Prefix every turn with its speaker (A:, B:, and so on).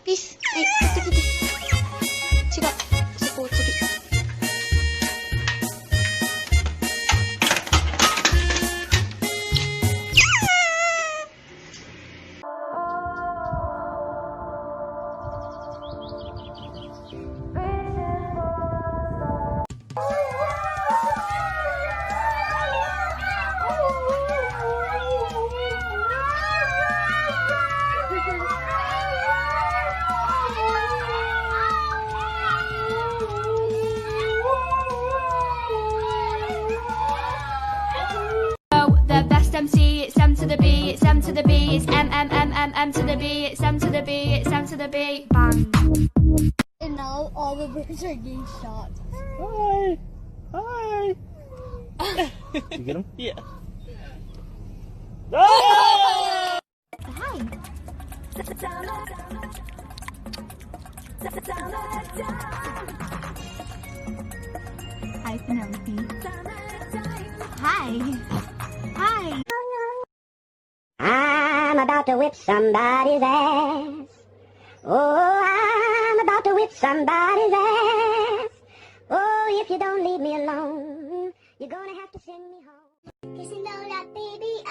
A: ピース。はい、持ってきて。違う。そこを次。
B: The best MC, it's M to the B, it's M to the B, it's M to the B, it's M to the B, it's M to the B, bang.
C: And now all the birds are getting shot.
D: Hi! Hi! You get him? Yeah. Ah!
B: Hi. Hi, Penelope. Hi. Hi.
E: I'm about to whip somebody's ass. Oh, I'm about to whip somebody's ass. Oh, if you don't leave me alone, you're gonna have to send me home. 'Cause you know that baby,